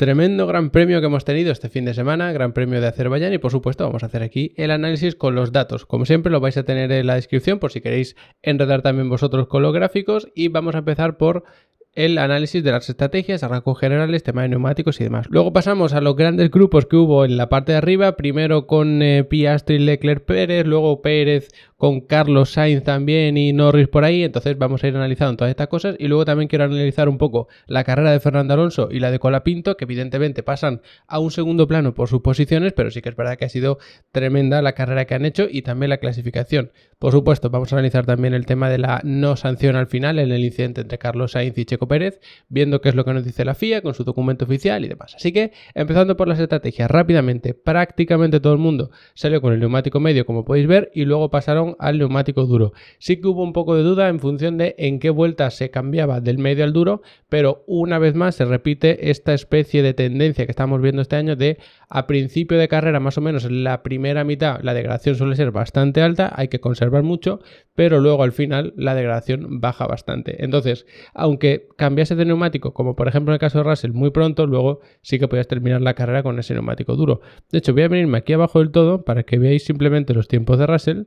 Tremendo gran premio que hemos tenido este fin de semana, Gran Premio de Azerbaiyán, y por supuesto vamos a hacer aquí el análisis con los datos. Como siempre lo vais a tener en la descripción por si queréis enredar también vosotros con los gráficos, y vamos a empezar por el análisis de las estrategias, arrancos generales, tema de neumáticos y demás. Luego pasamos a los grandes grupos que hubo en la parte de arriba, primero con Piastri, Leclerc, Pérez, luego Pérez con Carlos Sainz también y Norris por ahí. Entonces vamos a ir analizando todas estas cosas, y luego también quiero analizar un poco la carrera de Fernando Alonso y la de Colapinto, que evidentemente pasan a un segundo plano por sus posiciones, pero sí que es verdad que ha sido tremenda la carrera que han hecho y también la clasificación. Por supuesto, vamos a analizar también el tema de la no sanción al final en el incidente entre Carlos Sainz y Checo Pérez, viendo qué es lo que nos dice la FIA con su documento oficial y demás. Así que, empezando por las estrategias, rápidamente, prácticamente todo el mundo salió con el neumático medio, como podéis ver, y luego pasaron al neumático duro. Sí que hubo un poco de duda en función de en qué vuelta se cambiaba del medio al duro, pero una vez más se repite esta especie de tendencia que estamos viendo este año de a principio de carrera, más o menos en la primera mitad, la degradación suele ser bastante alta, hay que conservar mucho, pero luego al final la degradación baja bastante. Entonces, aunque cambiase de neumático, como por ejemplo en el caso de Russell, muy pronto, luego sí que podías terminar la carrera con ese neumático duro. De hecho, voy a venirme aquí abajo del todo para que veáis simplemente los tiempos de Russell.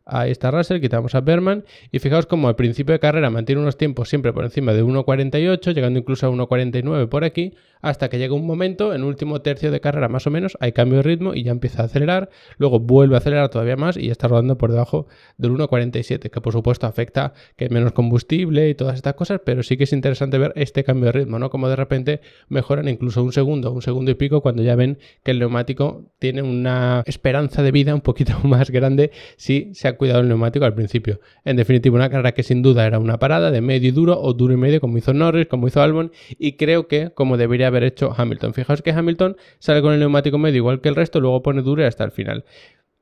Ahí está Russell, quitamos a Berman y fijaos como al principio de carrera mantiene unos tiempos siempre por encima de 1.48, llegando incluso a 1.49 por aquí, hasta que llega un momento, en último tercio de carrera más o menos, hay cambio de ritmo y ya empieza a acelerar, luego vuelve a acelerar todavía más y ya está rodando por debajo del 1.47, que por supuesto afecta que hay menos combustible y todas estas cosas, pero sí que es interesante ver este cambio de ritmo, ¿no? Como de repente mejoran incluso un segundo y pico cuando ya ven que el neumático tiene una esperanza de vida un poquito más grande si se ha cuidado el neumático al principio. En definitiva, una carrera que sin duda era una parada de medio y duro o duro y medio, como hizo Norris, como hizo Albon, y creo que como debería haber hecho Hamilton. Fijaos que Hamilton sale con el neumático medio igual que el resto, luego pone duro y hasta el final.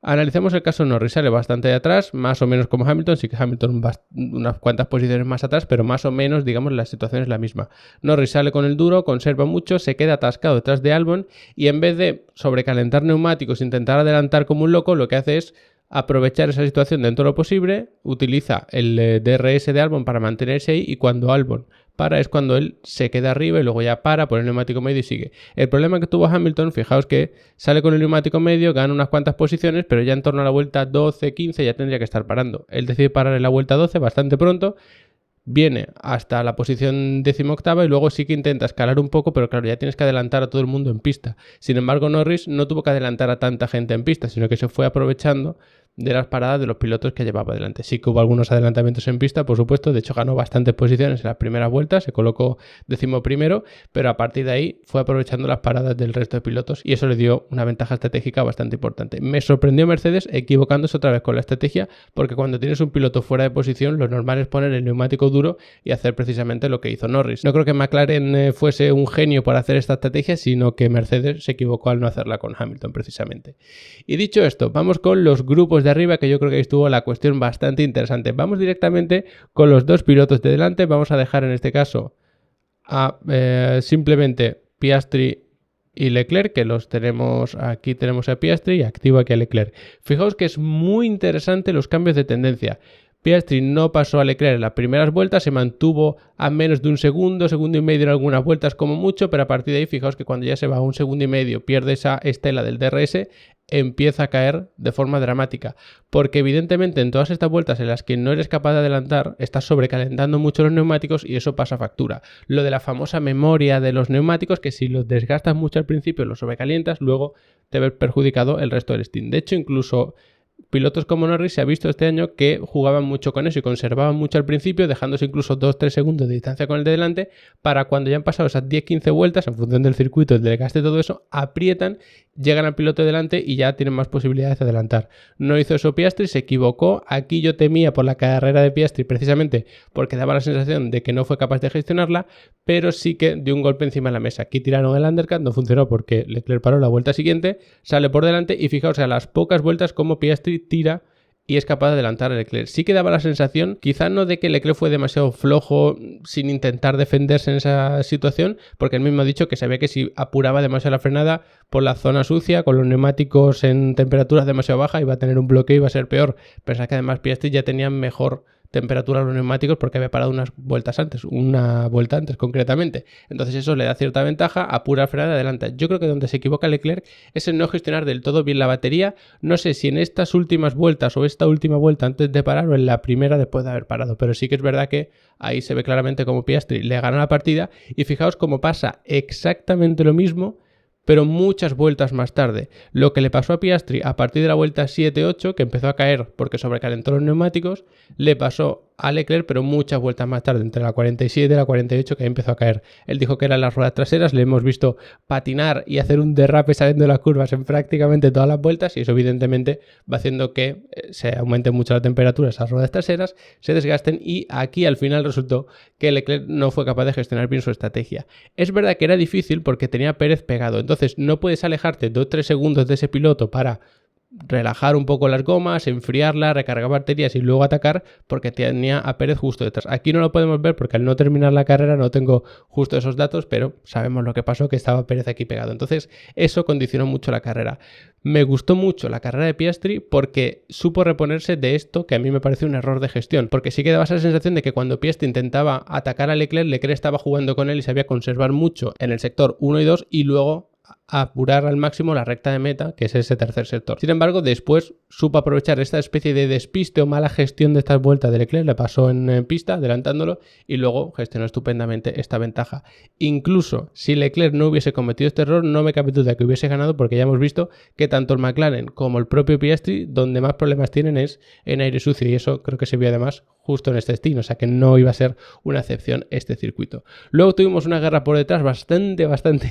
Analicemos el caso Norris, sale bastante de atrás, más o menos como Hamilton, sí que Hamilton va unas cuantas posiciones más atrás, pero más o menos, digamos, la situación es la misma. Norris sale con el duro, conserva mucho, se queda atascado detrás de Albon y en vez de sobrecalentar neumáticos, intentar adelantar como un loco, lo que hace es aprovechar esa situación dentro de lo posible, utiliza el DRS de Albon para mantenerse ahí y cuando Albon para es cuando él se queda arriba y luego ya para, pone el neumático medio y sigue. El problema que tuvo Hamilton, fijaos que sale con el neumático medio, gana unas cuantas posiciones, pero ya en torno a la vuelta 12-15 ya tendría que estar parando. Él decide parar en la vuelta 12 bastante pronto, viene hasta la posición 18ª y luego sí que intenta escalar un poco, pero claro, ya tienes que adelantar a todo el mundo en pista. Sin embargo, Norris no tuvo que adelantar a tanta gente en pista, sino que se fue aprovechando de las paradas de los pilotos que llevaba delante. Sí que hubo algunos adelantamientos en pista, por supuesto, de hecho ganó bastantes posiciones en las primeras vueltas, se colocó 11º, pero a partir de ahí fue aprovechando las paradas del resto de pilotos y eso le dio una ventaja estratégica bastante importante. Me sorprendió Mercedes equivocándose otra vez con la estrategia, porque cuando tienes un piloto fuera de posición, lo normal es poner el neumático duro y hacer precisamente lo que hizo Norris. No creo que McLaren fuese un genio por hacer esta estrategia, sino que Mercedes se equivocó al no hacerla con Hamilton precisamente. Y dicho esto, vamos con los grupos de arriba, que yo creo que ahí estuvo la cuestión bastante interesante. Vamos directamente con los dos pilotos de delante. Vamos a dejar en este caso a simplemente Piastri y Leclerc, que los tenemos aquí, tenemos a Piastri y activo aquí a Leclerc. Fijaos que es muy interesante los cambios de tendencia. Piastri no pasó a Leclerc en las primeras vueltas, se mantuvo a menos de un segundo y medio en algunas vueltas como mucho, pero a partir de ahí fijaos que cuando ya se va a 1,5 segundos, pierde esa estela del DRS, empieza a caer de forma dramática, porque evidentemente en todas estas vueltas en las que no eres capaz de adelantar, estás sobrecalentando mucho los neumáticos y eso pasa factura. Lo de la famosa memoria de los neumáticos, que si los desgastas mucho al principio, los sobrecalientas, luego te ves perjudicado el resto del stint. De hecho, incluso pilotos como Norris se ha visto este año que jugaban mucho con eso y conservaban mucho al principio, dejándose incluso 2-3 segundos de distancia con el de delante, para cuando ya han pasado esas 10-15 vueltas, en función del circuito, del desgaste, todo eso, aprietan, llegan al piloto de delante y ya tienen más posibilidades de adelantar. No hizo eso Piastri, se equivocó. Aquí yo temía por la carrera de Piastri precisamente porque daba la sensación de que no fue capaz de gestionarla, pero sí que dio un golpe encima de la mesa. Aquí tiraron el undercut, no funcionó porque Leclerc paró la vuelta siguiente, sale por delante y fijaos a las pocas vueltas como Piastri tira y es capaz de adelantar a Leclerc. Sí que daba la sensación, quizá no de que Leclerc fue demasiado flojo sin intentar defenderse en esa situación, porque él mismo ha dicho que sabía que si apuraba demasiado la frenada por la zona sucia, con los neumáticos en temperaturas demasiado bajas, iba a tener un bloqueo y iba a ser peor. Pensaba que además Piastri ya tenía mejor temperatura a los neumáticos porque había parado una vuelta antes concretamente. Entonces eso le da cierta ventaja, apura el frenado y adelanta. Yo creo que donde se equivoca Leclerc es en no gestionar del todo bien la batería. No sé si en estas últimas vueltas o esta última vuelta antes de parar o en la primera después de haber parado, pero sí que es verdad que ahí se ve claramente cómo Piastri le gana la partida y fijaos cómo pasa exactamente lo mismo pero muchas vueltas más tarde. Lo que le pasó a Piastri a partir de la vuelta 7-8, que empezó a caer porque sobrecalentó los neumáticos, le pasó a Leclerc, pero muchas vueltas más tarde, entre la 47 y la 48, que ahí empezó a caer. Él dijo que eran las ruedas traseras, le hemos visto patinar y hacer un derrape saliendo de las curvas en prácticamente todas las vueltas, y eso evidentemente va haciendo que se aumente mucho la temperatura, esas ruedas traseras se desgasten, y aquí al final resultó que Leclerc no fue capaz de gestionar bien su estrategia. Es verdad que era difícil porque tenía a Pérez pegado, entonces no puedes alejarte 2-3 segundos de ese piloto para relajar un poco las gomas, enfriarla, recargar baterías y luego atacar, porque tenía a Pérez justo detrás. Aquí no lo podemos ver porque al no terminar la carrera no tengo justo esos datos, pero sabemos lo que pasó, que estaba Pérez aquí pegado. Entonces eso condicionó mucho la carrera. Me gustó mucho la carrera de Piastri porque supo reponerse de esto, que a mí me parece un error de gestión, porque sí que daba esa sensación de que cuando Piastri intentaba atacar a Leclerc, Leclerc estaba jugando con él y sabía conservar mucho en el sector 1 y 2 y luego apurar al máximo la recta de meta, que es ese tercer sector. Sin embargo, después supo aprovechar esta especie de despiste o mala gestión de estas vueltas de Leclerc, le pasó en pista adelantándolo y luego gestionó estupendamente esta ventaja. Incluso si Leclerc no hubiese cometido este error, no me cabe duda que hubiese ganado, porque ya hemos visto que tanto el McLaren como el propio Piastri donde más problemas tienen es en aire sucio, y eso creo que se vio además justo en este destino, o sea que no iba a ser una excepción este circuito. Luego tuvimos una guerra por detrás bastante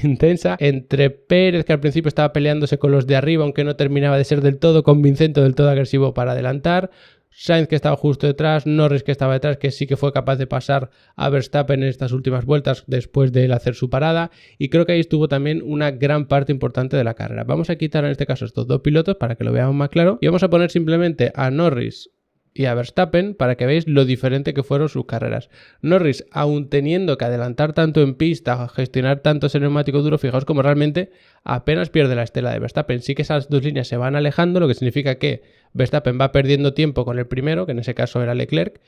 intensa entre Pérez, que al principio estaba peleándose con los de arriba, aunque no terminaba de ser del todo convincente o del todo agresivo para adelantar, Sainz, que estaba justo detrás, Norris, que estaba detrás, que sí que fue capaz de pasar a Verstappen en estas últimas vueltas después de él hacer su parada, y creo que ahí estuvo también una gran parte importante de la carrera. Vamos a quitar en este caso estos dos pilotos para que lo veamos más claro y vamos a poner simplemente a Norris y a Verstappen para que veáis lo diferente que fueron sus carreras. Norris, aun teniendo que adelantar tanto en pista, gestionar tanto ese neumático duro, fijaos como realmente apenas pierde la estela de Verstappen. Sí que esas dos líneas se van alejando, lo que significa que Verstappen va perdiendo tiempo con el primero, que en ese caso era Leclerc,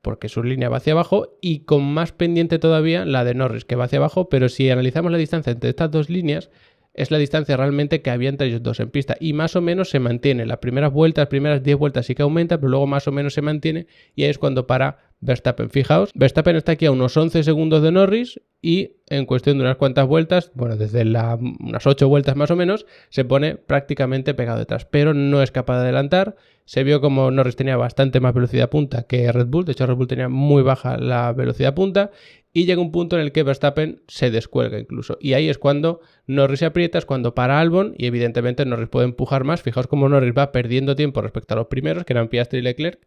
porque su línea va hacia abajo, y con más pendiente todavía la de Norris, que va hacia abajo, pero si analizamos la distancia entre estas dos líneas, es la distancia realmente que había entre ellos dos en pista, y más o menos se mantiene. Las primeras 10 vueltas sí que aumenta, pero luego más o menos se mantiene, y ahí es cuando para Verstappen. Fijaos, Verstappen está aquí a unos 11 segundos de Norris y en cuestión de unas cuantas vueltas, bueno, desde unas 8 vueltas más o menos, se pone prácticamente pegado detrás, pero no es capaz de adelantar. Se vio como Norris tenía bastante más velocidad punta que Red Bull, de hecho Red Bull tenía muy baja la velocidad punta, y llega un punto en el que Verstappen se descuelga incluso, y ahí es cuando Norris se aprieta, es cuando para Albon, y evidentemente Norris puede empujar más. Fijaos cómo Norris va perdiendo tiempo respecto a los primeros, que eran Piastri y Leclerc,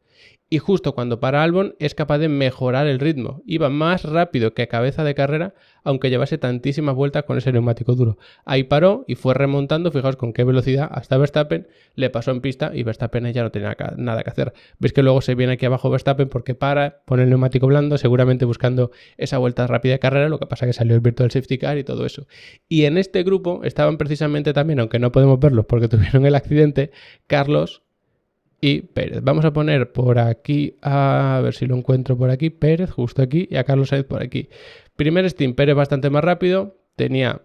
y justo cuando para Albon es capaz de mejorar el ritmo, iba más rápido que cabeza de carrera, aunque llevase tantísimas vueltas con ese neumático duro. Ahí paró y fue remontando, fijaos con qué velocidad, hasta Verstappen, le pasó en pista y Verstappen ya no tenía nada que hacer. Veis que luego se viene aquí abajo Verstappen porque para, pone el neumático blando, seguramente buscando esa vuelta rápida de carrera, lo que pasa que salió el virtual safety car y todo eso. Y en este grupo estaban precisamente también, aunque no podemos verlos porque tuvieron el accidente, Carlos y Pérez. Vamos a poner por aquí, a ver si lo encuentro por aquí, Pérez justo aquí, y a Carlos Sainz por aquí. Primer stint, Pérez bastante más rápido, tenía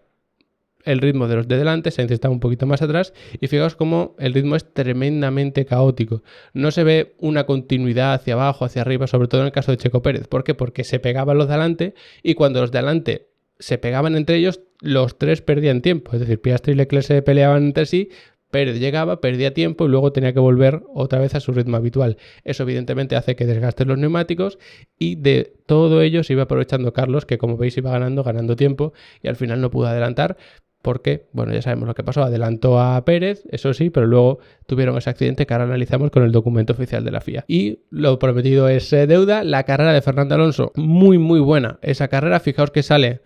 el ritmo de los de delante, Sainz estaba un poquito más atrás, y fijaos cómo el ritmo es tremendamente caótico. No se ve una continuidad hacia abajo, hacia arriba, sobre todo en el caso de Checo Pérez. ¿Por qué? Porque se pegaban los de delante, y cuando los de delante se pegaban entre ellos, los tres perdían tiempo. Es decir, Piastri y Leclerc se peleaban entre sí, Pérez llegaba, perdía tiempo y luego tenía que volver otra vez a su ritmo habitual. Eso evidentemente hace que desgasten los neumáticos, y de todo ello se iba aprovechando Carlos, que como veis iba ganando tiempo, y al final no pudo adelantar porque, bueno, ya sabemos lo que pasó, adelantó a Pérez, eso sí, pero luego tuvieron ese accidente que ahora analizamos con el documento oficial de la FIA. Y lo prometido es deuda. La carrera de Fernando Alonso, muy buena esa carrera. Fijaos que sale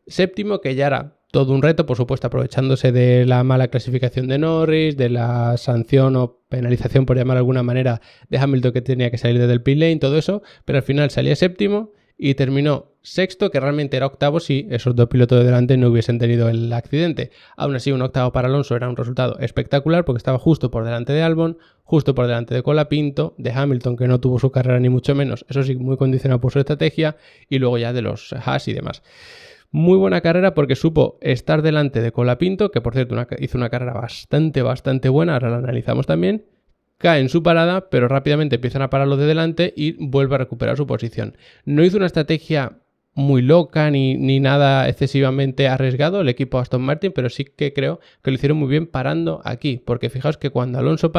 séptimo, que ya era todo un reto, por supuesto, aprovechándose de la mala clasificación de Norris, de la sanción o penalización, por llamar de alguna manera, de Hamilton, que tenía que salir desde el pit lane, todo eso, pero al final salía séptimo y terminó sexto, que realmente era octavo si esos dos pilotos de delante no hubiesen tenido el accidente. Aún así, un octavo para Alonso era un resultado espectacular porque estaba justo por delante de Albon, justo por delante de Colapinto, de Hamilton, que no tuvo su carrera ni mucho menos, eso sí, muy condicionado por su estrategia, y luego ya de los Haas y demás. Muy buena carrera porque supo estar delante de Colapinto, que por cierto hizo una carrera bastante buena, ahora la analizamos también. Cae en su parada, pero rápidamente empiezan a pararlo de delante y vuelve a recuperar su posición. No hizo una estrategia muy loca ni nada excesivamente arriesgado el equipo Aston Martin, pero sí que creo que lo hicieron muy bien parando aquí, porque fijaos que cuando Alonso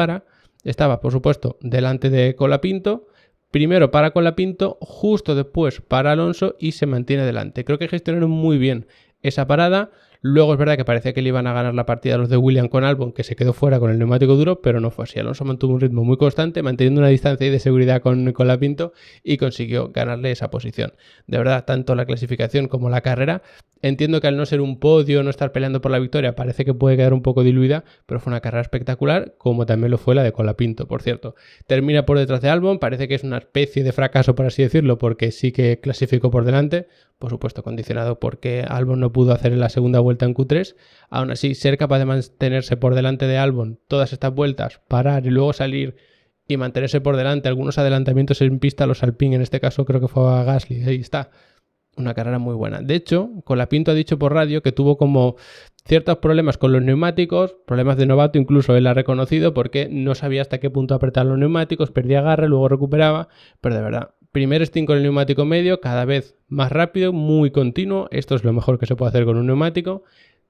estaba por supuesto delante de Colapinto, primero para Colapinto, justo después para Alonso y se mantiene delante. Creo que gestionaron muy bien esa parada. Luego es verdad que parecía que le iban a ganar la partida los de Williams con Albon, que se quedó fuera con el neumático duro, pero no fue así. Alonso mantuvo un ritmo muy constante, manteniendo una distancia de seguridad con Colapinto y consiguió ganarle esa posición. De verdad, tanto la clasificación como la carrera, entiendo que al no ser un podio, no estar peleando por la victoria, parece que puede quedar un poco diluida, pero fue una carrera espectacular, como también lo fue la de Colapinto, por cierto. Termina por detrás de Albon, parece que es una especie de fracaso, por así decirlo, porque sí que clasificó por delante, por supuesto condicionado porque Albon no pudo hacer en la segunda vuelta en Q3. Aún así, ser capaz de mantenerse por delante de Albon todas estas vueltas, parar y luego salir y mantenerse por delante, algunos adelantamientos en pista, los Alpine en este caso creo que fue a Gasly, ahí está. Una carrera muy buena. De hecho, Colapinto ha dicho por radio que tuvo como ciertos problemas con los neumáticos, problemas de novato, incluso él ha reconocido porque no sabía hasta qué punto apretar los neumáticos, perdía agarre, luego recuperaba, pero de verdad, primer stint con el neumático medio, cada vez más rápido, muy continuo, esto es lo mejor que se puede hacer con un neumático.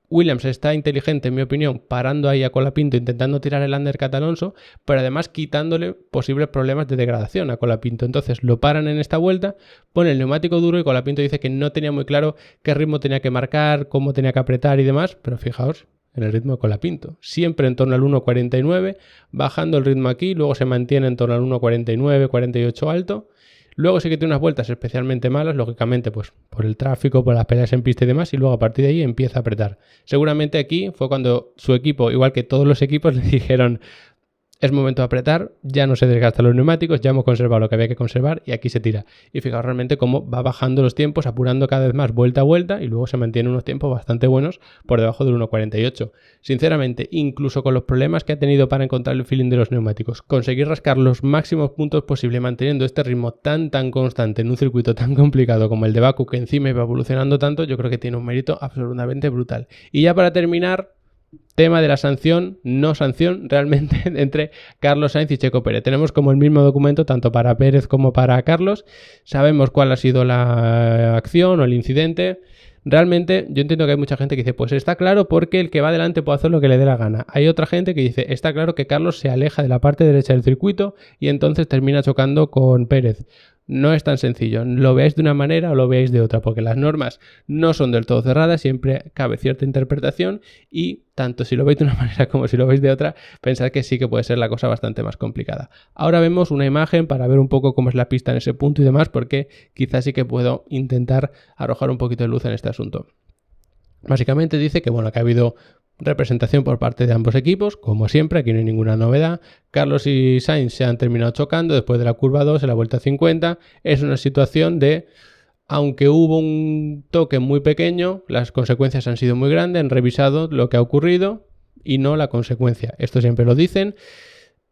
Williams está inteligente, en mi opinión, parando ahí a Colapinto, intentando tirar el undercut a Alonso, pero además quitándole posibles problemas de degradación a Colapinto. Entonces lo paran en esta vuelta, pone el neumático duro y Colapinto dice que no tenía muy claro qué ritmo tenía que marcar, cómo tenía que apretar y demás, pero fijaos en el ritmo de Colapinto. Siempre en torno al 1.49, bajando el ritmo aquí, luego se mantiene en torno al 1.49, 48 alto. Luego sí que tiene unas vueltas especialmente malas, lógicamente pues por el tráfico, por las peleas en pista y demás, y luego a partir de ahí empieza a apretar. Seguramente aquí fue cuando su equipo, igual que todos los equipos, le dijeron: es momento de apretar, ya no se desgastan los neumáticos, ya hemos conservado lo que había que conservar y aquí se tira. Y fijaos realmente cómo va bajando los tiempos, apurando cada vez más vuelta a vuelta y luego se mantienen unos tiempos bastante buenos por debajo del 1.48. Sinceramente, incluso con los problemas que ha tenido para encontrar el feeling de los neumáticos, conseguir rascar los máximos puntos posibles manteniendo este ritmo tan constante en un circuito tan complicado como el de Baku, que encima iba evolucionando tanto, yo creo que tiene un mérito absolutamente brutal. Y ya para terminar, tema de la sanción, no sanción realmente entre Carlos Sainz y Checo Pérez. Tenemos como el mismo documento tanto para Pérez como para Carlos. Sabemos cuál ha sido la acción o el incidente. Realmente yo entiendo que hay mucha gente que dice, pues está claro porque el que va adelante puede hacer lo que le dé la gana. Hay otra gente que dice, está claro que Carlos se aleja de la parte derecha del circuito y entonces termina chocando con Pérez. No es tan sencillo, lo veáis de una manera o lo veáis de otra, porque las normas no son del todo cerradas, siempre cabe cierta interpretación y tanto si lo veis de una manera como si lo veis de otra, pensad que sí que puede ser la cosa bastante más complicada. Ahora vemos una imagen para ver un poco cómo es la pista en ese punto y demás, porque quizás sí que puedo intentar arrojar un poquito de luz en este asunto. Básicamente dice que bueno, que ha habido representación por parte de ambos equipos, como siempre, aquí no hay ninguna novedad. Carlos y Sainz se han terminado chocando después de la curva 2 en la vuelta 50. Es una situación de, aunque hubo un toque muy pequeño, las consecuencias han sido muy grandes, han revisado lo que ha ocurrido y no la consecuencia. Esto siempre lo dicen.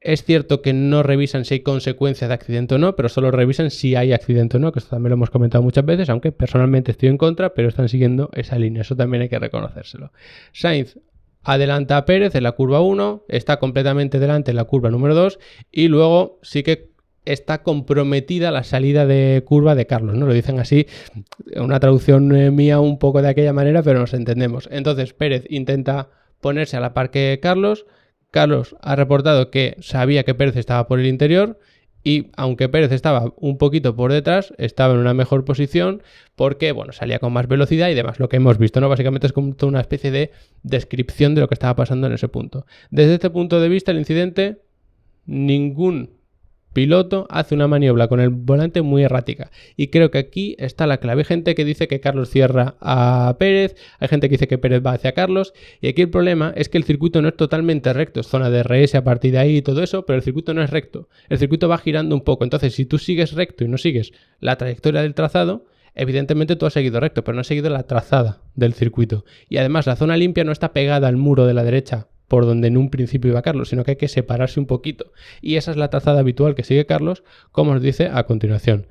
Es cierto que no revisan si hay consecuencia de accidente o no, pero solo revisan si hay accidente o no, que esto también lo hemos comentado muchas veces, aunque personalmente estoy en contra, pero están siguiendo esa línea, eso también hay que reconocérselo. Sainz adelanta a Pérez en la curva 1, está completamente delante en la curva número 2 y luego sí que está comprometida la salida de curva de Carlos, ¿no? Lo dicen así, una traducción mía un poco de aquella manera, pero nos entendemos. Entonces Pérez intenta ponerse a la par que Carlos ha reportado que sabía que Pérez estaba por el interior y aunque Pérez estaba un poquito por detrás, estaba en una mejor posición porque, bueno, salía con más velocidad y demás, lo que hemos visto, ¿no? Básicamente es como una especie de descripción de lo que estaba pasando en ese punto. Desde este punto de vista, el incidente, ningún piloto hace una maniobra con el volante muy errática. Y creo que aquí está la clave. Hay gente que dice que Carlos cierra a Pérez, hay gente que dice que Pérez va hacia Carlos, y aquí el problema es que el circuito no es totalmente recto, es zona de RS a partir de ahí y todo eso, pero el circuito no es recto. El circuito va girando un poco. Entonces, si tú sigues recto y no sigues la trayectoria del trazado, evidentemente tú has seguido recto, pero no has seguido la trazada del circuito. Y además la zona limpia no está pegada al muro de la derecha por donde en un principio iba Carlos, sino que hay que separarse un poquito. Y esa es la trazada habitual que sigue Carlos, como nos dice a continuación.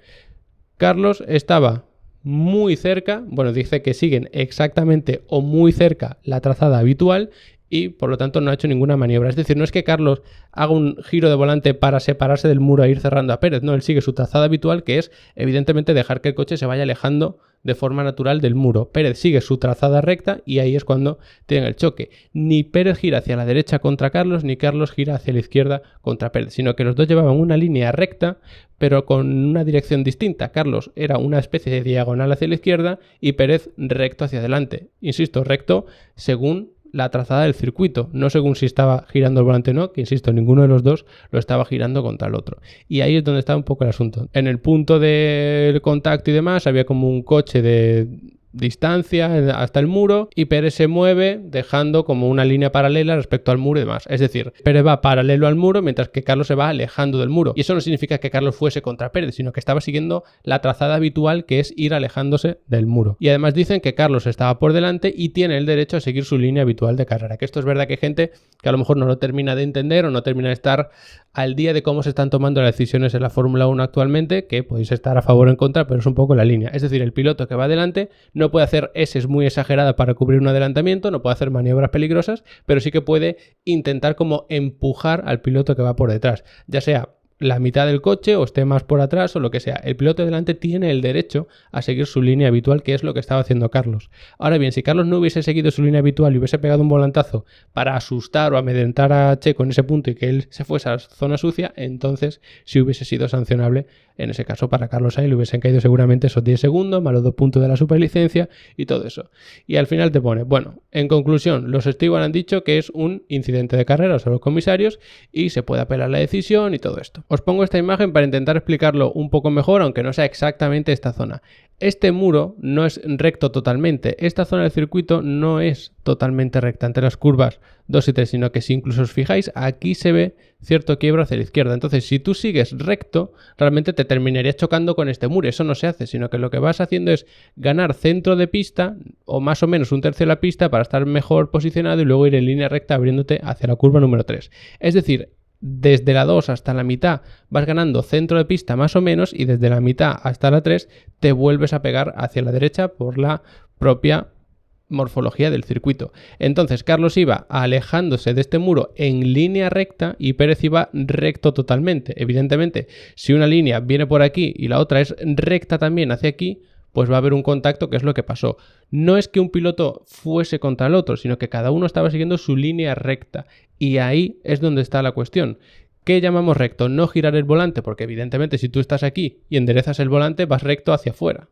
Carlos estaba muy cerca, bueno, dice que siguen exactamente o muy cerca la trazada habitual y por lo tanto no ha hecho ninguna maniobra. Es decir, no es que Carlos haga un giro de volante para separarse del muro e ir cerrando a Pérez, no, él sigue su trazada habitual, que es evidentemente dejar que el coche se vaya alejando de forma natural del muro. Pérez sigue su trazada recta y ahí es cuando tienen el choque. Ni Pérez gira hacia la derecha contra Carlos, ni Carlos gira hacia la izquierda contra Pérez, sino que los dos llevaban una línea recta, pero con una dirección distinta. Carlos era una especie de diagonal hacia la izquierda y Pérez recto hacia adelante. Insisto, recto según la trazada del circuito, no según si estaba girando el volante o no, que insisto, ninguno de los dos lo estaba girando contra el otro. Y ahí es donde está un poco el asunto. En el punto del contacto y demás había como un coche de distancia hasta el muro y Pérez se mueve dejando como una línea paralela respecto al muro y demás. Es decir, Pérez va paralelo al muro mientras que Carlos se va alejando del muro. Y eso no significa que Carlos fuese contra Pérez, sino que estaba siguiendo la trazada habitual, que es ir alejándose del muro. Y además dicen que Carlos estaba por delante y tiene el derecho a seguir su línea habitual de carrera. Que esto es verdad que hay gente que a lo mejor no lo termina de entender o no termina de estar al día de cómo se están tomando las decisiones en la Fórmula 1 actualmente, que podéis estar a favor o en contra, pero es un poco la línea. Es decir, el piloto que va adelante no puede hacer S's muy exageradas para cubrir un adelantamiento, no puede hacer maniobras peligrosas, pero sí que puede intentar como empujar al piloto que va por detrás, ya sea la mitad del coche o esté más por atrás o lo que sea. El piloto de delante tiene el derecho a seguir su línea habitual, que es lo que estaba haciendo Carlos. Ahora bien, si Carlos no hubiese seguido su línea habitual y hubiese pegado un volantazo para asustar o amedrentar a Checo en ese punto y que él se fuese a la zona sucia, entonces sí hubiese sido sancionable en ese caso para Carlos Sainz. Le hubiesen caído seguramente esos 10 segundos más los 2 puntos de la superlicencia y todo eso. Y al final te pone, bueno, en conclusión, los Stewart han dicho que es un incidente de carrera, o sea, los comisarios, y se puede apelar la decisión y todo esto. Os pongo esta imagen para intentar explicarlo un poco mejor, aunque no sea exactamente esta zona. Este muro no es recto totalmente. Esta zona del circuito no es totalmente recta entre las curvas 2 y 3, sino que si incluso os fijáis, aquí se ve cierto quiebro hacia la izquierda. Entonces, si tú sigues recto, realmente te terminarías chocando con este muro. Eso no se hace, sino que lo que vas haciendo es ganar centro de pista, o más o menos un tercio de la pista, para estar mejor posicionado y luego ir en línea recta abriéndote hacia la curva número 3. Es decir, desde la 2 hasta la mitad vas ganando centro de pista más o menos y desde la mitad hasta la 3 te vuelves a pegar hacia la derecha por la propia morfología del circuito. Entonces Carlos iba alejándose de este muro en línea recta y Pérez iba recto totalmente. Evidentemente, si una línea viene por aquí y la otra es recta también hacia aquí, pues va a haber un contacto, que es lo que pasó. No es que un piloto fuese contra el otro, sino que cada uno estaba siguiendo su línea recta. Y ahí es donde está la cuestión. ¿Qué llamamos recto? No girar el volante, porque evidentemente si tú estás aquí y enderezas el volante, vas recto hacia afuera.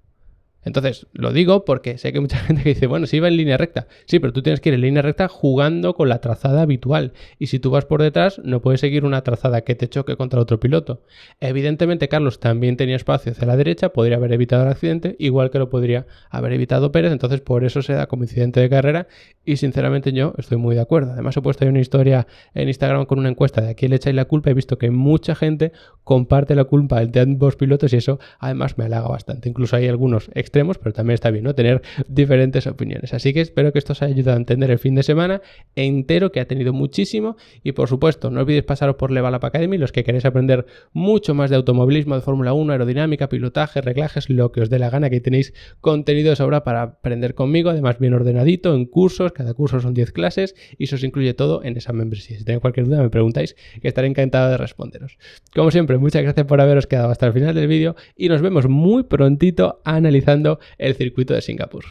Entonces, lo digo porque sé que hay mucha gente que dice, bueno, si iba en línea recta. Sí, pero tú tienes que ir en línea recta jugando con la trazada habitual. Y si tú vas por detrás, no puedes seguir una trazada que te choque contra otro piloto. Evidentemente, Carlos también tenía espacio hacia la derecha, podría haber evitado el accidente, igual que lo podría haber evitado Pérez. Entonces, por eso se da como incidente de carrera. Y sinceramente yo estoy muy de acuerdo. Además, he puesto ahí una historia en Instagram con una encuesta de a quién le echáis la culpa. He visto que mucha gente comparte la culpa de ambos pilotos y eso además me halaga bastante. Incluso hay algunos extremos, pero también está bien, ¿no?, tener diferentes opiniones. Así que espero que esto os haya ayudado a entender el fin de semana entero, que ha tenido muchísimo. Y por supuesto, no olvidéis pasaros por Level Up Academy, los que queréis aprender mucho más de automovilismo, de Fórmula 1, aerodinámica, pilotaje, reglajes, lo que os dé la gana, que tenéis contenido de sobra para aprender conmigo, además bien ordenadito, en cursos, cada curso son 10 clases y se os incluye todo en esa membresía. Si tenéis cualquier duda me preguntáis, que estaré encantado de responderos. Como siempre, muchas gracias por haberos quedado hasta el final del vídeo y nos vemos muy prontito analizando el circuito de Singapur.